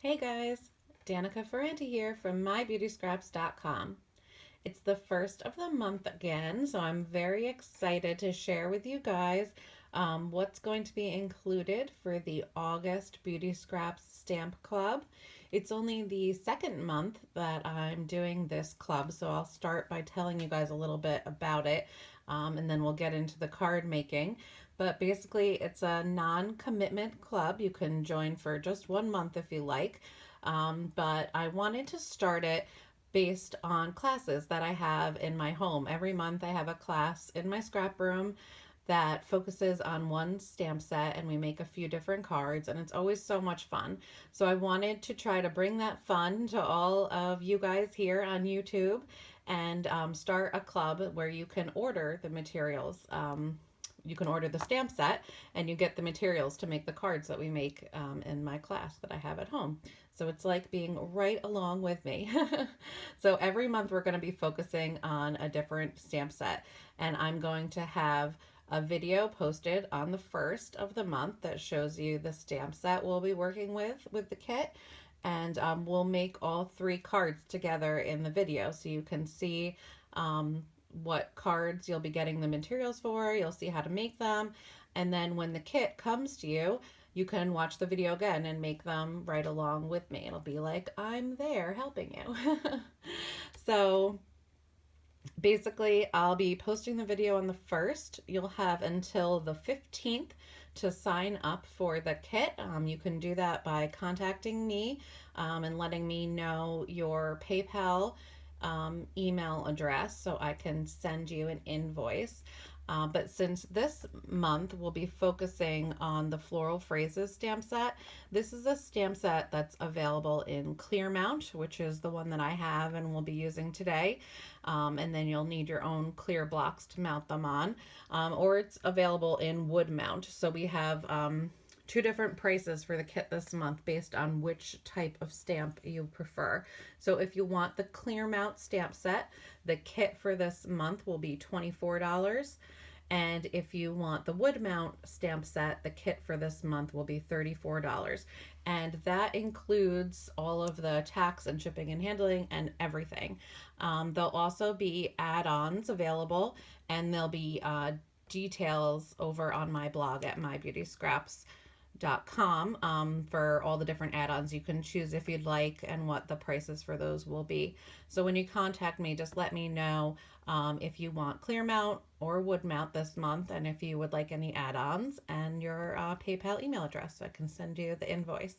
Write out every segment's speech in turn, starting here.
Hey guys, Danica Ferrante here from mybeautyscraps.com. It's the first of the month again, so I'm very excited to share with you guys what's going to be included for the August Beauty Scraps Stamp Club. It's only the second month that I'm doing this club, so I'll start by telling you guys a little bit about it, and then we'll get into the card making. But basically, it's a non-commitment club. You can join for just 1 month if you like. But I wanted to start it based on classes that I have in my home. Every month I have a class in my scrap room that focuses on one stamp set, and we make a few different cards, and it's always so much fun. So I wanted to try to bring that fun to all of you guys here on YouTube and start a club where you can order the materials. You can order the stamp set and you get the materials to make the cards that we make in my class that I have at home. So it's like being right along with me. So every month we're going to be focusing on a different stamp set, and I'm going to have a video posted on the first of the month that shows you the stamp set we'll be working with the kit. And we'll make all three cards together in the video so you can see what cards you'll be getting the materials for. You'll see how to make them. And then when the kit comes to you, you can watch the video again and make them right along with me. It'll be like I'm there helping you. So basically, I'll be posting the video on the 1st. You'll have until the 15th to sign up for the kit. You can do that by contacting me and letting me know your PayPal email address so I can send you an invoice. But since this month we'll be focusing on the Floral Phrases stamp set, this is a stamp set that's available in clear mount, which is the one that I have and will be using today. And then you'll need your own clear blocks to mount them on, or it's available in wood mount. So we have two different prices for the kit this month based on which type of stamp you prefer. So if you want the clear mount stamp set, the kit for this month will be $24. And if you want the wood mount stamp set, the kit for this month will be $34. And that includes all of the tax and shipping and handling and everything. There'll also be add-ons available, and there'll be details over on my blog at mybeautyscraps.com for all the different add-ons you can choose if you'd like and what the prices for those will be. So when you contact me, just let me know if you want clear mount or wood mount this month, and if you would like any add-ons, and your PayPal email address so I can send you the invoice.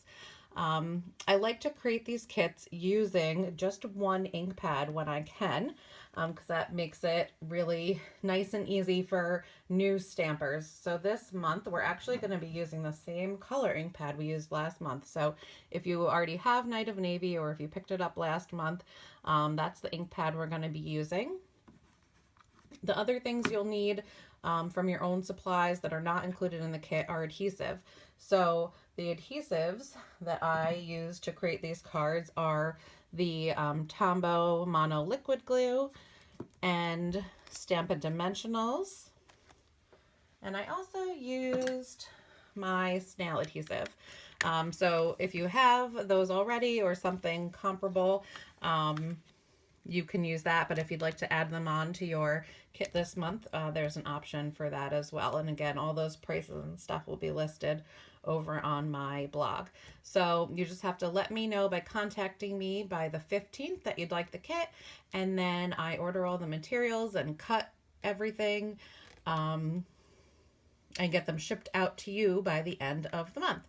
I like to create these kits using just one ink pad when I can, because that makes it really nice and easy for new stampers. So this month we're actually going to be using the same color ink pad we used last month. So if you already have Night of Navy, or if you picked it up last month, that's the ink pad we're going to be using. The other things you'll need from your own supplies that are not included in the kit are adhesive. So the adhesives that I use to create these cards are the Tombow Mono Liquid Glue and Stampin' Dimensionals. And I also used my snail adhesive. So if you have those already or something comparable, you can use that. But if you'd like to add them on to your kit this month, there's an option for that as well. And again, all those prices and stuff will be listed over on my blog. So you just have to let me know by contacting me by the 15th that you'd like the kit, and then I order all the materials and cut everything and get them shipped out to you by the end of the month.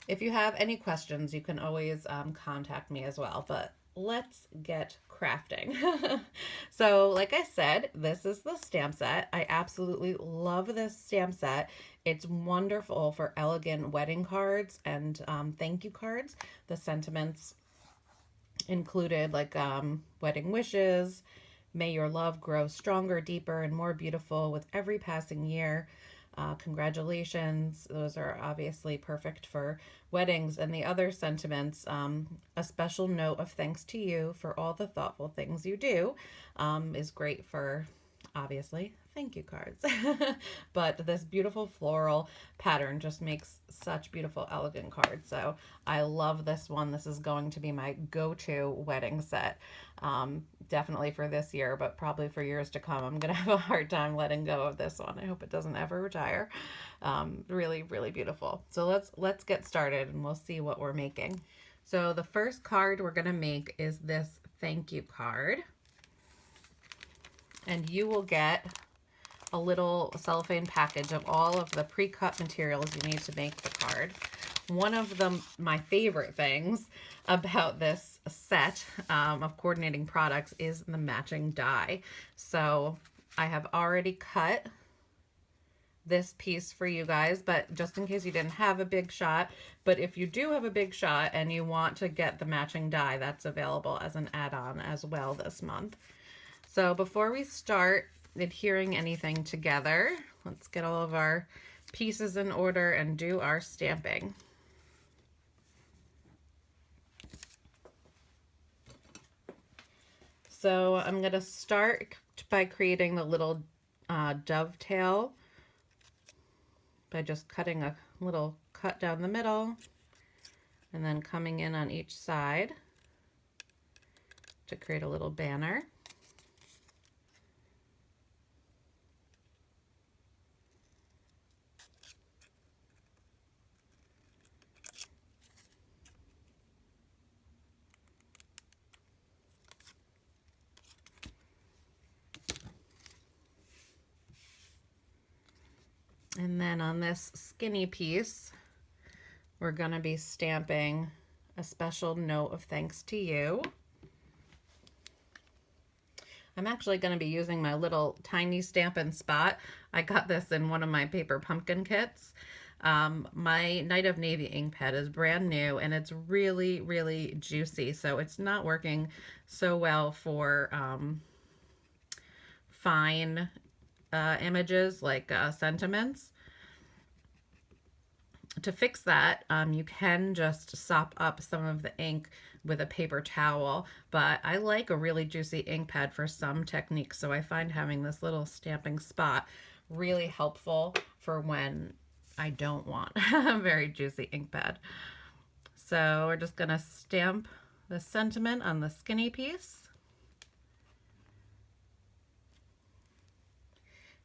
If you have any questions, you can always contact me as well. But let's get crafting. So like I said, this is the stamp set. I absolutely love this stamp set. It's wonderful for elegant wedding cards and thank you cards. The sentiments included like wedding wishes, may your love grow stronger, deeper, and more beautiful with every passing year. Congratulations. Those are obviously perfect for weddings. And the other sentiments, a special note of thanks to you for all the thoughtful things you do, is great for, obviously, thank you cards. But this beautiful floral pattern just makes such beautiful, elegant cards. So I love this one. This is going to be my go-to wedding set. Definitely for this year, but probably for years to come. I'm going to have a hard time letting go of this one. I hope it doesn't ever retire. Really, really beautiful. So let's get started and we'll see what we're making. So the first card we're going to make is this thank you card. And you will get a little cellophane package of all of the pre-cut materials you need to make the card. One of my favorite things about this set of coordinating products is the matching die. So I have already cut this piece for you guys, but just in case you didn't have a big shot, but if you do have a big shot and you want to get the matching die, that's available as an add-on as well this month. So before we start adhering anything together, let's get all of our pieces in order and do our stamping. So I'm going to start by creating the little dovetail by just cutting a little cut down the middle and then coming in on each side to create a little banner. And then on this skinny piece, we're going to be stamping a special note of thanks to you. I'm actually going to be using my little tiny Stampin' Spot. I got this in one of my paper pumpkin kits. My Night of Navy ink pad is brand new and it's really, really juicy. So it's not working so well for fine images like sentiments. To fix that, you can just sop up some of the ink with a paper towel, but I like a really juicy ink pad for some techniques, so I find having this little stamping spot really helpful for when I don't want a very juicy ink pad. So we're just going to stamp the sentiment on the skinny piece.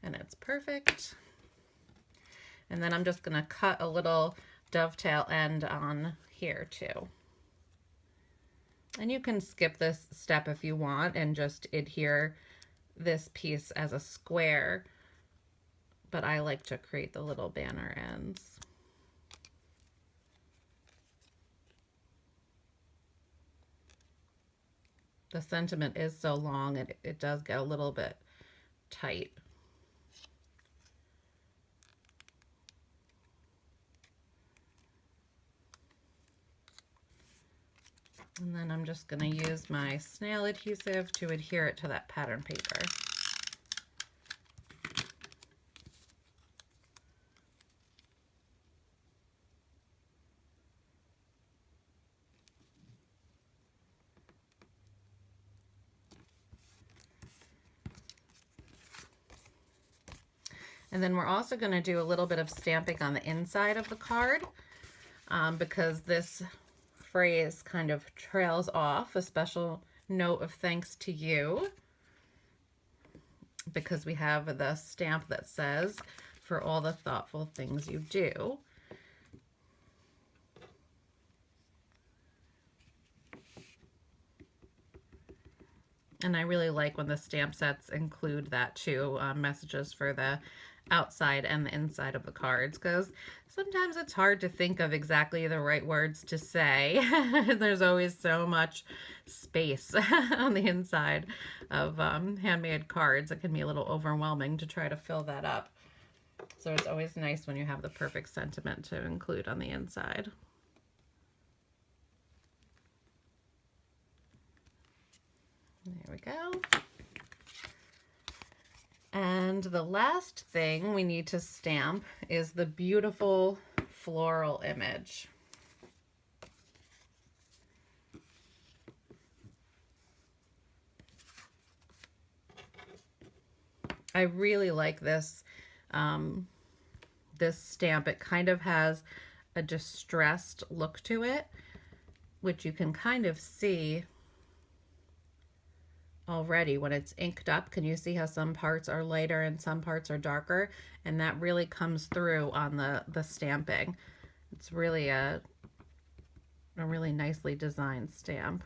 And it's perfect. And then I'm just going to cut a little dovetail end on here too. And you can skip this step if you want and just adhere this piece as a square, but I like to create the little banner ends. The sentiment is so long, it does get a little bit tight. And then I'm just going to use my snail adhesive to adhere it to that pattern paper. And then we're also going to do a little bit of stamping on the inside of the card because this phrase kind of trails off, a special note of thanks to you, because we have the stamp that says, for all the thoughtful things you do. And I really like when the stamp sets include that too, messages for the outside and the inside of the cards, because sometimes it's hard to think of exactly the right words to say. There's always so much space on the inside of handmade cards. It can be a little overwhelming to try to fill that up. So it's always nice when you have the perfect sentiment to include on the inside. There we go. And the last thing we need to stamp is the beautiful floral image. I really like this, this stamp. It kind of has a distressed look to it, which you can kind of see already when it's inked up. Can you see how some parts are lighter and some parts are darker? And that really comes through on the stamping. It's really a really nicely designed stamp.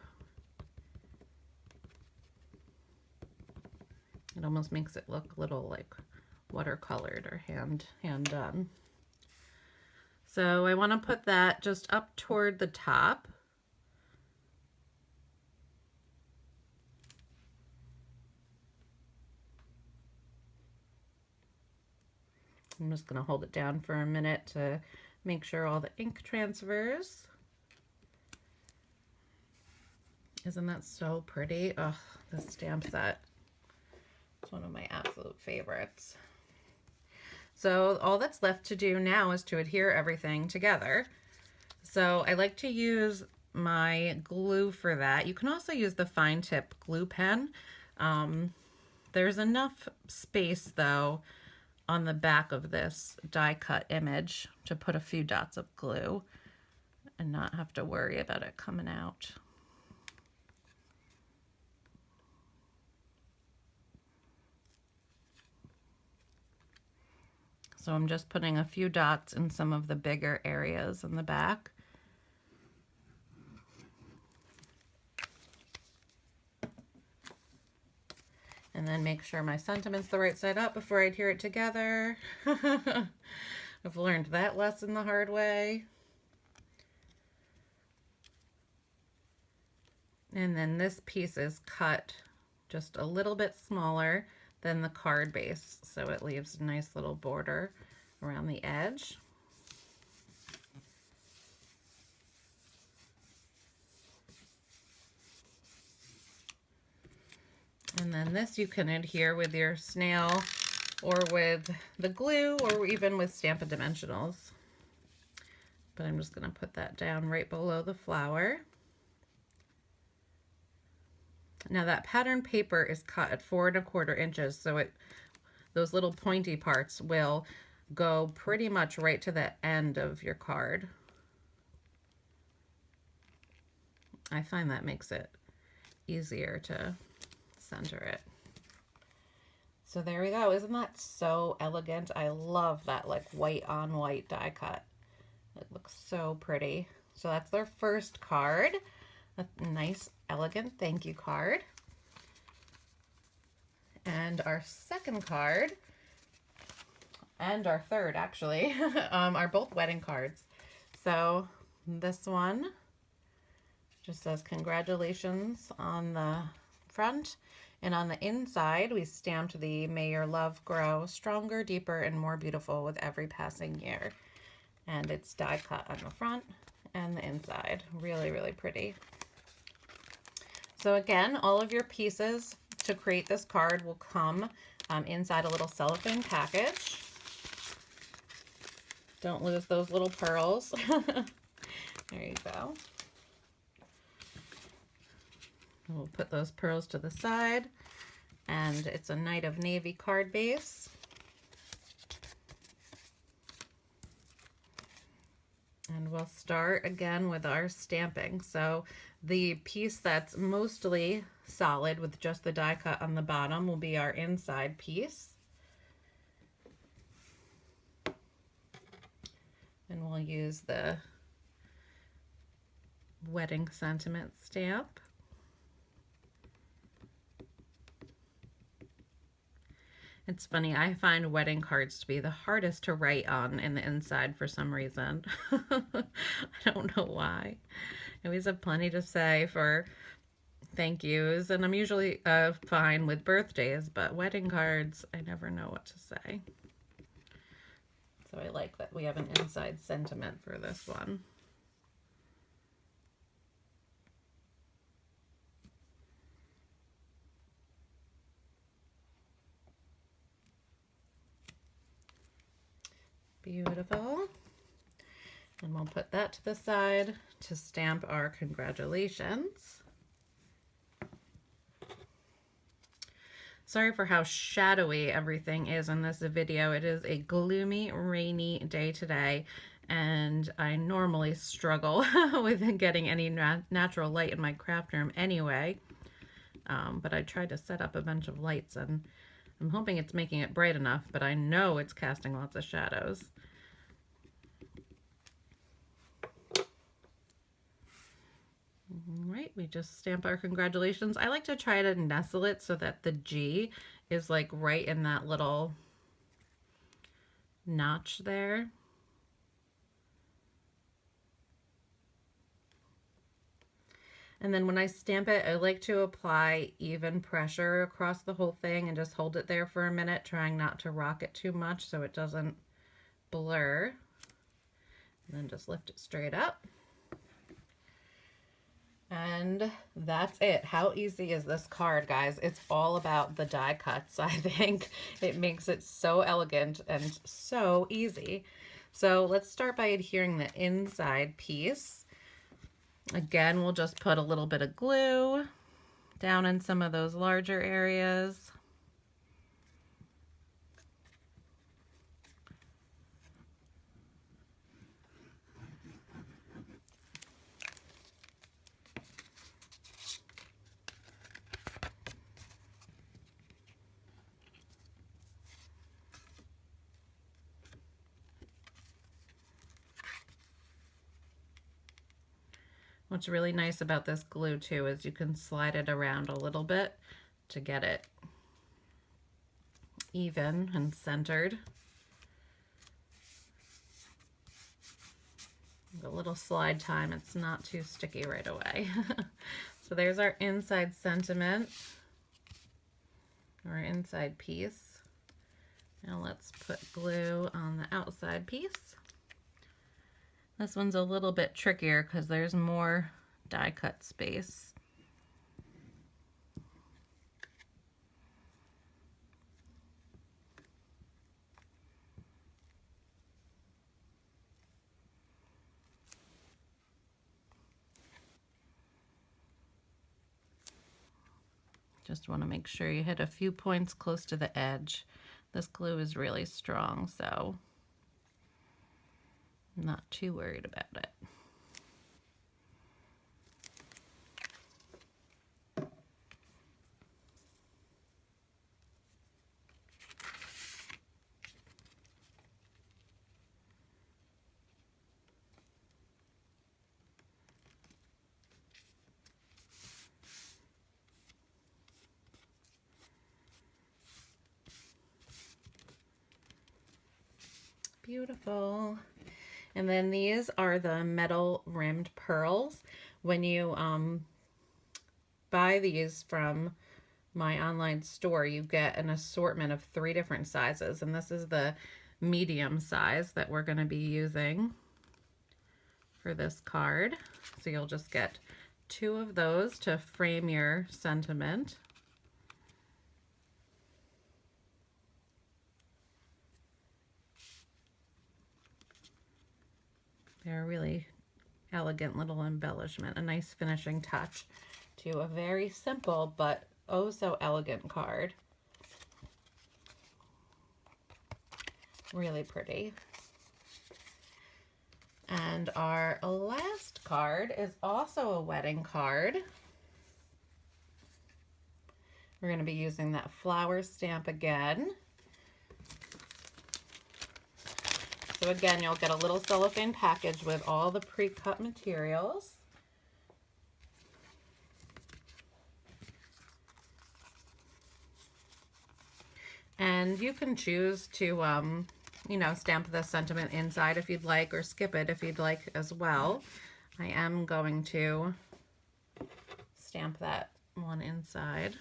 It almost makes it look a little like watercolored or hand done. So I want to put that just up toward the top. I'm just going to hold it down for a minute to make sure all the ink transfers. Isn't that so pretty? Oh, this stamp set. It's one of my absolute favorites. So all that's left to do now is to adhere everything together. So I like to use my glue for that. You can also use the fine tip glue pen. There's enough space though on the back of this die cut image to put a few dots of glue and not have to worry about it coming out. So I'm just putting a few dots in some of the bigger areas in the back. And then make sure my sentiment's the right side up before I adhere it together. I've learned that lesson the hard way. And then this piece is cut just a little bit smaller than the card base, so it leaves a nice little border around the edge. And then this you can adhere with your snail or with the glue or even with Stampin' Dimensionals. But I'm just going to put that down right below the flower. Now that pattern paper is cut at 4 1/4 inches, so those little pointy parts will go pretty much right to the end of your card. I find that makes it easier to center it. So there we go. Isn't that so elegant? I love that like white on white die cut. It looks so pretty. So that's their first card. A nice, elegant thank you card. And our second card, and our third actually, are both wedding cards. So this one just says congratulations on the front, and on the inside we stamped the "May your love grow stronger, deeper, and more beautiful with every passing year." And it's die cut on the front and the inside. Really, really pretty. So again, all of your pieces to create this card will come inside a little cellophane package. Don't lose those little pearls. There you go. We'll put those pearls to the side, and it's a Night of Navy card base. And we'll start again with our stamping. So the piece that's mostly solid with just the die cut on the bottom will be our inside piece. And we'll use the wedding sentiment stamp. It's funny, I find wedding cards to be the hardest to write on in the inside for some reason. I don't know why. I always have plenty to say for thank yous, and I'm usually fine with birthdays, but wedding cards, I never know what to say. So I like that we have an inside sentiment for this one. Beautiful. And we'll put that to the side to stamp our congratulations. Sorry for how shadowy everything is in this video. It is a gloomy, rainy day today, and I normally struggle with getting any natural light in my craft room anyway. But I tried to set up a bunch of lights, and I'm hoping it's making it bright enough, but I know it's casting lots of shadows. All right, we just stamp our congratulations. I like to try to nestle it so that the G is like right in that little notch there. And then when I stamp it, I like to apply even pressure across the whole thing and just hold it there for a minute, trying not to rock it too much so it doesn't blur. And then just lift it straight up. And that's it. How easy is this card, guys? It's all about the die cuts, I think. It makes it so elegant and so easy. So let's start by adhering the inside piece. Again, we'll just put a little bit of glue down in some of those larger areas. What's really nice about this glue too is you can slide it around a little bit to get it even and centered. A little slide time, it's not too sticky right away. So there's our inside sentiment, our inside piece. Now let's put glue on the outside piece. This one's a little bit trickier because there's more die cut space. Just want to make sure you hit a few points close to the edge. This glue is really strong, so I'm not too worried about it. Beautiful. And then these are the metal rimmed pearls. When you buy these from my online store, you get an assortment of 3 different sizes, and this is the medium size that we're going to be using for this card. So you'll just get 2 of those to frame your sentiment. They're a really elegant little embellishment, a nice finishing touch to a very simple but oh so elegant card. Really pretty. And our last card is also a wedding card. We're going to be using that flower stamp again. So again, you'll get a little cellophane package with all the pre-cut materials. And you can choose to, you know, stamp the sentiment inside if you'd like, or skip it if you'd like as well. I am going to stamp that one inside.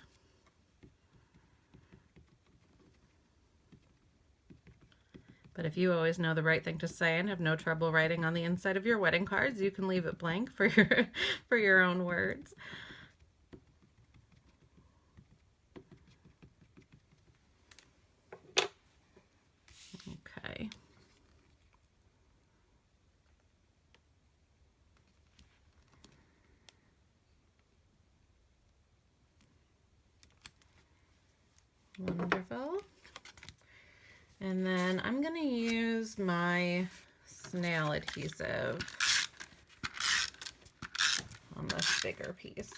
But if you always know the right thing to say and have no trouble writing on the inside of your wedding cards, you can leave it blank for your own words. Okay. Wonderful. And then I'm going to use my snail adhesive on this bigger piece.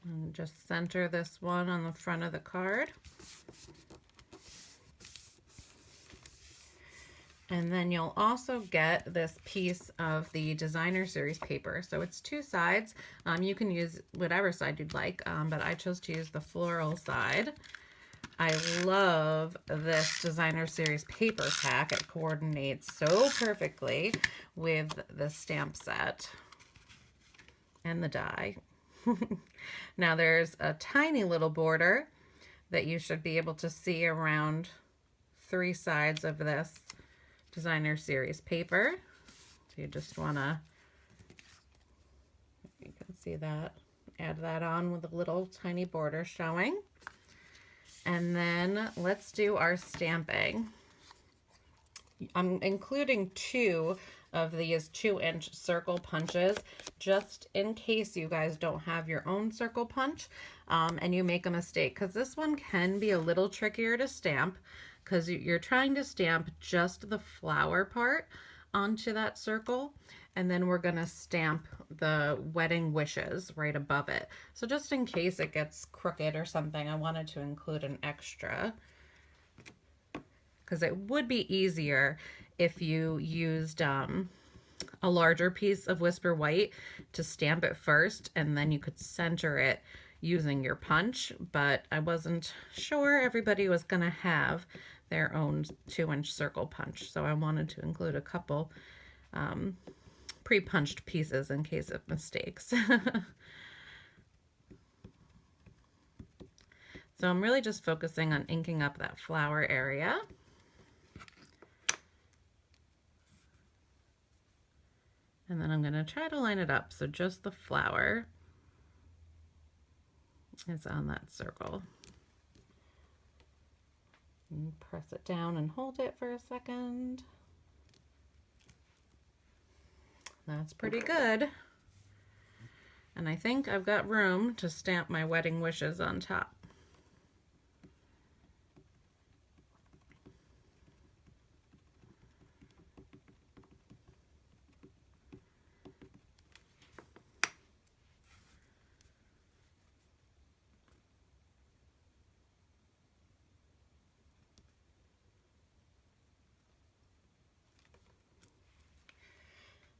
And just center this one on the front of the card. And then you'll also get this piece of the designer series paper. So it's two sides. You can use whatever side you'd like, but I chose to use the floral side. I love this designer series paper pack. It coordinates so perfectly with the stamp set and the die. Now there's a tiny little border that you should be able to see around three sides of this designer series paper. So you just want to, you can see that, add that on with a little tiny border showing. And then let's do our stamping. I'm including two of these 2-inch circle punches just in case you guys don't have your own circle punch and you make a mistake, because this one can be a little trickier to stamp because you're trying to stamp just the flower part onto that circle, and then we're going to stamp the wedding wishes right above it. So just in case it gets crooked or something, I wanted to include an extra, because it would be easier if you used a larger piece of Whisper White to stamp it first, and then you could center it using your punch, but I wasn't sure everybody was going to have their own 2-inch circle punch, so I wanted to include a couple pre-punched pieces in case of mistakes. So I'm really just focusing on inking up that flower area. And then I'm going to try to line it up so just the flower is on that circle. And press it down and hold it for a second. That's pretty good. And I think I've got room to stamp my wedding wishes on top.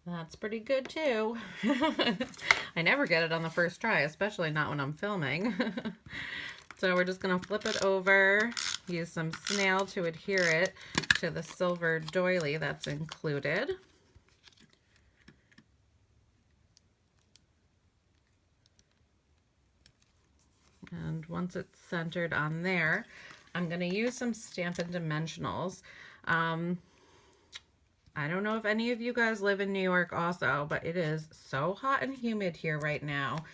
That's pretty good too. I never get it on the first try, especially not when I'm filming. So we're just going to flip it over, use some snail to adhere it to the silver doily that's included. And once it's centered on there, I'm going to use some Stampin' Dimensionals. I don't know if any of you guys live in New York also, but it is so hot and humid here right now,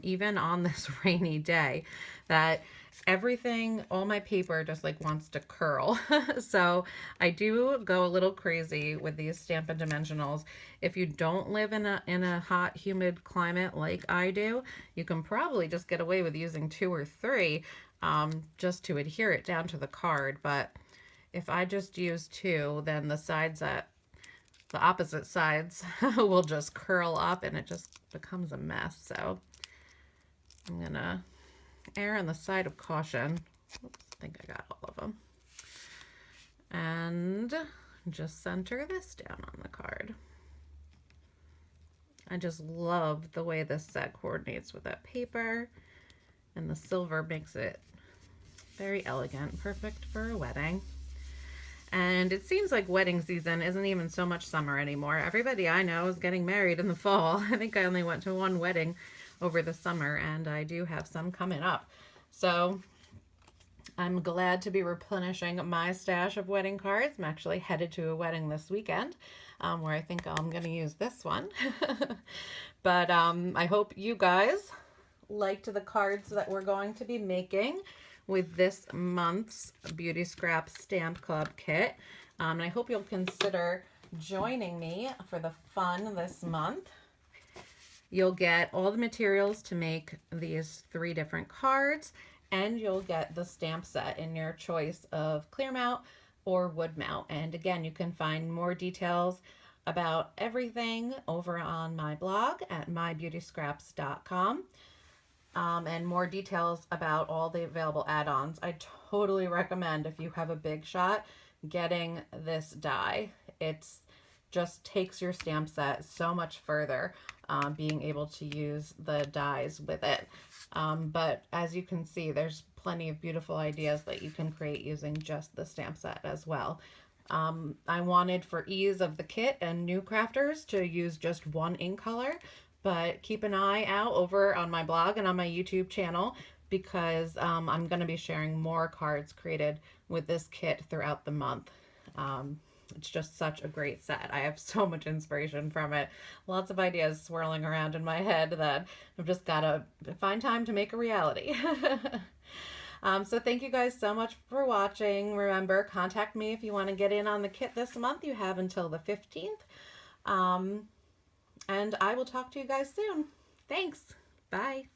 even on this rainy day, that everything, all my paper just like wants to curl. So I do go a little crazy with these Stampin' Dimensionals. If you don't live in a hot, humid climate like I do, you can probably just get away with using 2 or 3 just to adhere it down to the card. But if I just use 2, then the sides that the opposite sides will just curl up and it just becomes a mess. So I'm gonna err on the side of caution. Oops, I think I got all of them. And just center this down on the card. I just love the way this set coordinates with that paper, and the silver makes it very elegant, perfect for a wedding. And it seems like wedding season isn't even so much summer anymore. Everybody I know is getting married in the fall. I think I only went to 1 wedding over the summer, and I do have some coming up. So I'm glad to be replenishing my stash of wedding cards. I'm actually headed to a wedding this weekend where I think I'm going to use this one. But I hope you guys liked the cards that we're going to be making with this month's Beauty Scrap Stamp Club kit. And I hope you'll consider joining me for the fun this month. You'll get all the materials to make these 3 different cards, and you'll get the stamp set in your choice of clear mount or wood mount. And again, you can find more details about everything over on my blog at mybeautyscraps.com. And more details about all the available add-ons. I totally recommend, if you have a big shot, getting this die. It's just takes your stamp set so much further, being able to use the dies with it. But as you can see, there's plenty of beautiful ideas that you can create using just the stamp set as well. I wanted, for ease of the kit and new crafters, to use just one ink color, but keep an eye out over on my blog and on my YouTube channel, because I'm going to be sharing more cards created with this kit throughout the month. It's just such a great set. I have so much inspiration from it. Lots of ideas swirling around in my head that I've just got to find time to make a reality. So thank you guys so much for watching. Remember, contact me if you want to get in on the kit this month. You have until the 15th. And I will talk to you guys soon. Thanks. Bye.